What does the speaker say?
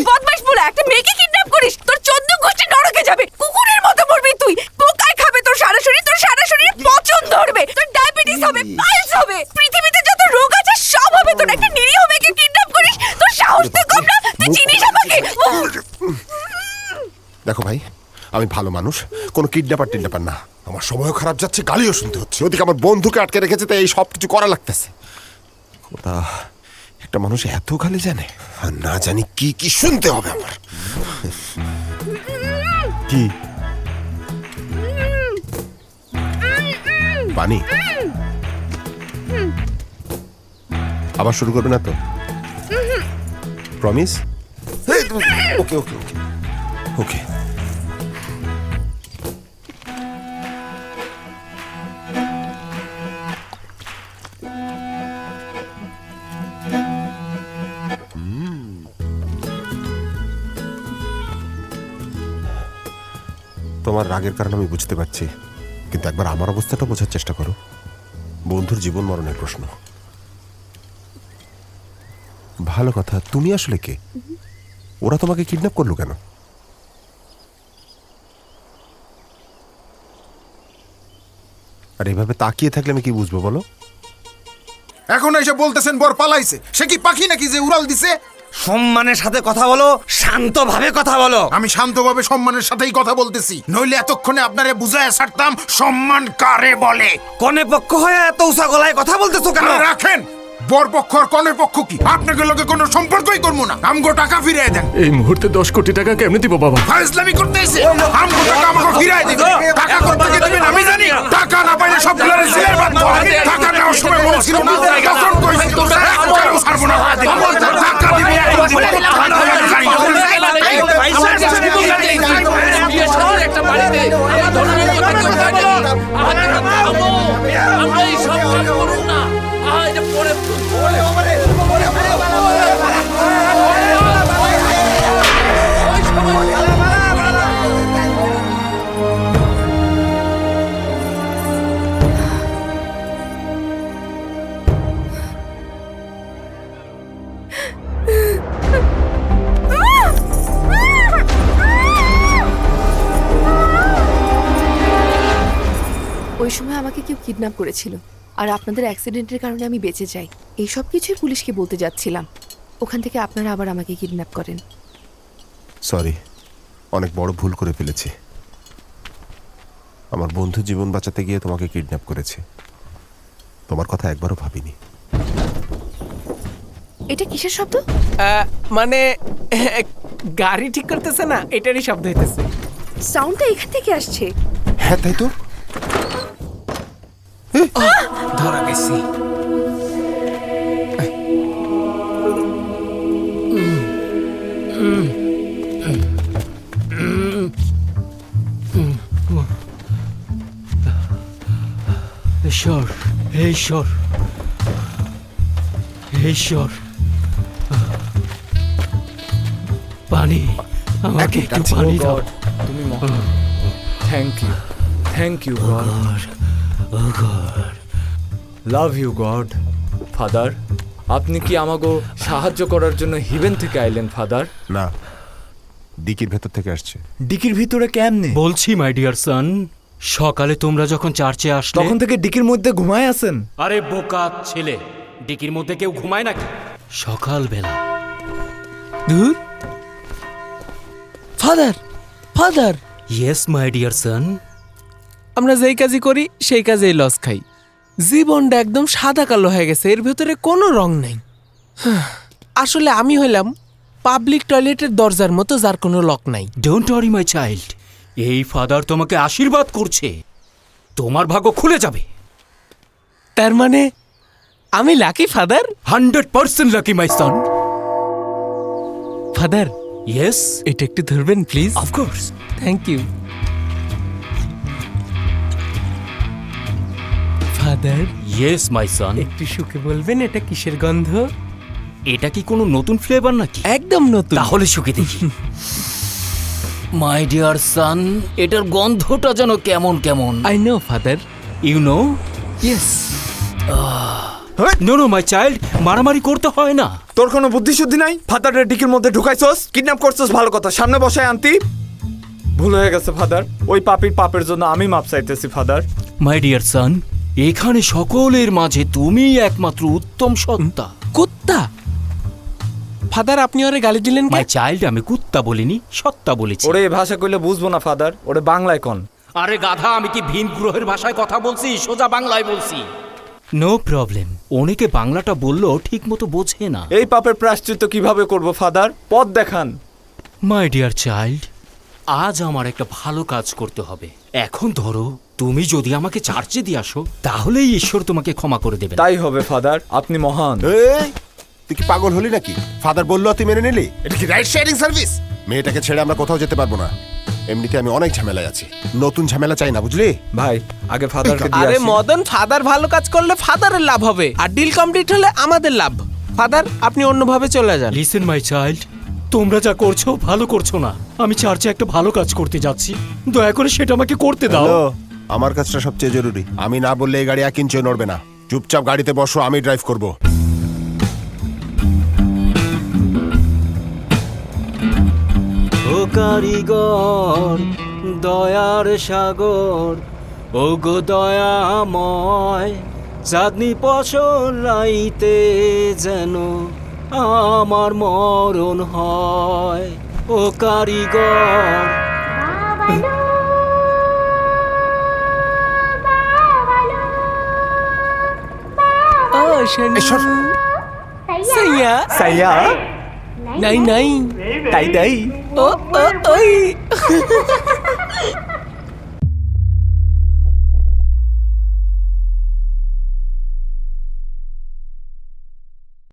বদমাশ বলে একটা মেয়েকে কিডন্যাপ করিস, তোর 14 গোষ্ঠী নরকে যাবে, কুকুরের মতো মরবি তুই। পোকায় খাবে তোর সারা শরীর, তোর সারা শরীরে পচন ধরবে, তোর ডায়াবেটিস হবে, পাইলস হবে, পৃথিবীতে যত রোগ আছে সব হবে তোর। একটা নিরীহ মেয়েকে কিডন্যাপ করিস, তোর সাহস তো কম না? তুই চিনিস আমাকে? দেখো ভাই, আমি ভালো মানুষ, কোনো কিডন্যাপার না। আমার সময়ও খারাপ যাচ্ছে, গালিও শুনতে হচ্ছে। ওদিকে আমার বন্ধুকে আটকে রেখেছে, তাই এই সব কিছু করা লাগতেছে। ওটা একটা মানুষ এত গালি জানে, আর না জানি কি কি শুনতে হবে আমার। কি পানি আবার শুরু করবে না তো? প্রমিস? ওকে ওকে ওকে ওকে। তোমার রাগের কারণ আমি বুঝতে পারছি, কিন্তু একবার আমার অবস্থাটা বোঝার চেষ্টা করো। বন্ধুর জীবন মরণের প্রশ্ন। ভালো কথা, তুমি আসলে কে? ওরা তোমাকে কিডন্যাপ করলো কেন? আর এভাবে তাকিয়ে থাকলে আমি কি বুঝবো বলো? এখন এসে বলতেছেন বর পালাইছে, সে কি পাখি নাকি যে উড়াল দিছে? সম্মানের সাথে কথা বলো, শান্তভাবে কথা বলো। আমি শান্তভাবে সম্মানের সাথেই কথা বলতেছি, নইলে এতক্ষণে আপনারে বুঝায় ছাড়তাম সম্মান কারে বলে। কনে পক্ষ হয়ে এত উঁচা গলায় কথা বলতেছো কেন? আরে রাখেন, বর পক্ষ আর কনের পক্ষ কি আপনাদের লগে কোনো সম্পর্কই করবো না। আমগো টাকা ফিরিয়ে দেন। এই মুহূর্তে 10 কোটি টাকা কেমনে দিব বাবা? ফাইজলামি করতেছে। আমগো টাকা আমাকে ফিরিয়ে দিবেন। টাকা করতে কি দিবেন আমি জানি। টাকা না পাইলে সবগুলোরে জেলে বাঁধবো। টাকা নেওয়ার সময় বলছিল না, তখন কইছি একবারও ছাড়বো না। টাকা দিবি এখন দিবি। একটা বাড়িতে আমরা এই সব কাজ করুন না। এটা পরে ওই সময় আমাকে কেউ কিডন্যাপ করেছিল, আর আপনাদের অ্যাক্সিডেন্টের কারণে আমি বেঁচে যাই। এই সব কিছুই পুলিশকে বলতে যাচ্ছিলাম, ওখান থেকে আপনারা আবার আমাকে কিডন্যাপ করেন। সরি, অনেক বড় ভুল করে ফেলেছি। আমার বন্ধু জীবন বাঁচাতে গিয়ে তোমাকে কিডন্যাপ করেছে। তোমার কথা একবারও ভাবিনি। এটা কিসের শব্দ? মানে গাড়ি ঠিক করতেছে না, এটারই শব্দ হইতেছে। সাউন্ডটা এখান থেকে আসছে। হ্যাঁ তাই তো। ধরা গেছি। ঈশ্বর, হে ঈশ্বর, হে ঈশ্বর, পানি, আমাকে একটু পানি দাও। তুমি thank you God, love you God. Father, আপনি কি আমাকে সাহায্য করার জন্য হিভেন থেকে আইলেন ফাদার? না, ডিকির ভেতর থেকে আসছে। ডিকির ভিতরে কেমনে? বলছি মাই ডিয়ার সন, সকালে তোমরা যখন চার্চে আসলে তখন থেকে ডিকির মধ্যে ঘুমায় আছেন? আরে বোকা ছেলে, ডিকির মধ্যে কেউ ঘুমায় নাকি? সকালবেলা। ধুর। Father, father, yes my dear son. আমরা যেই কাজই করি সেই কাজেই লস খাই। জীবনটা একদম সাদা কালো হয়ে গেছে, এর ভেতরে কোনো রং নেই। আসলে আমি হইলাম পাবলিক টয়লেটের দরজার মতো, যার কোনো লক নাই। ডোন্ট ওয়ারি মাই চাইল্ড, এই ফাদার তোমাকে আশীর্বাদ করছে, তোমার ভাগ্য খুলে যাবে। তার মানে আমি lucky father? 100% lucky my son. Father, yes, এটা একটু ধরবেন please? Of course. Thank you father. Yes my son. একটু শুকে বলবেন এটা কিসের গন্ধ? এটা কি কোনো নতুন ফ্লেভার নাকি? একদম নতুন। তাহলে শুকে দেখি। মাই ডিয়ার সন, এটার গন্ধটা যেন কেমন কেমন। I know father. You know? Yes. No no my child, মারামারি করতে হয় না। তোর কোনো বুদ্ধি শুদ্ধি নাই? ফাদারের ডিকির মধ্যে ঢুকাইছস, কিডন্যাপ করছস, ভালো কথা, সামনে বসায় আনতি। ভুল হয়ে গেছে ফাদার, ওই পাপির পাপের জন্য আমি মাপ চাইতেছি ফাদার। মাই ডিয়ার সান, এখানে সকলের মাঝে তুমিই একমাত্র উত্তম সত্তা। কুত্তা? ফাদার আপনি ওরে গালি দিলেন মাই কেন? চাইল্ড, আমি কুত্তা বলিনি, সত্তা বলেছি। ওরে এই ভাষা কইলে বুঝবো না ফাদার, ওরে বাংলায় কন। আরে গাধা, আমি কি ভিন গ্রহের ভাষায় কথা বলছি? সোজা বাংলায় বলছি। নো প্রবলেম, অনেকে বাংলাটা বললেও ঠিক মতো বোঝে না। এই পাপের প্রায়শ্চিত্ত কিভাবে করব ফাদার? পথ দেখান। মাই ডিয়ার চাইল্ড, আজ আমার একটা ভালো কাজ করতে হবে। এখন ধরো, তুমি যদি আমাকে চার্চে দিয়ে আসো, তাহলেই ঈশ্বর তোমাকে ক্ষমা করে দেবেন। তাই হবে ফাদার, আপনি মহান। এই, তুই কি পাগল হলি নাকি? ফাদার বললো তুই মেনে নিলি? এটা কি রাইট শেয়ারিং সার্ভিস? মেয়েটাকে ছেড়ে আমরা কোথাও যেতে পারবো না। এমনিতে আমি অনেক ঝামেলায় আছি, নতুন ঝামেলা চাই না, বুঝলি? ভাই আগে ফাদারকে দিয়ে আরে আসি। মদন, ফাদার ভালো কাজ করলে ফাদারের লাভ হবে, আর ডিল কমপ্লিট হলে আমাদের লাভ। ফাদার আপনি অন্যভাবে চলে যান। লিসেন মাই চাইল্ড, তোমরা যা করছো ভালো করছো না। আমি চার্চে একটা ভালো কাজ করতে যাচ্ছি, দয়া করে সেটা আমাকে করতে দাও। হ্যালো, আমার কাজটা সবচেয়ে জরুরি। আমি না বললে এই গাড়ি 1 ইঞ্চিও নড়বে না। চুপচাপ গাড়িতে বসো, আমি ড্রাইভ করব। ও কারিগর, দয়ার সাগর, ও গো দয়াময়, চাঁদনি ফসল রাইতে যেন আমার মরণ হয়। ও কারিগর, ও শোনো। এই সর। সাইয়া সাইয়া নাই নাই তাই তাই ও ও ওই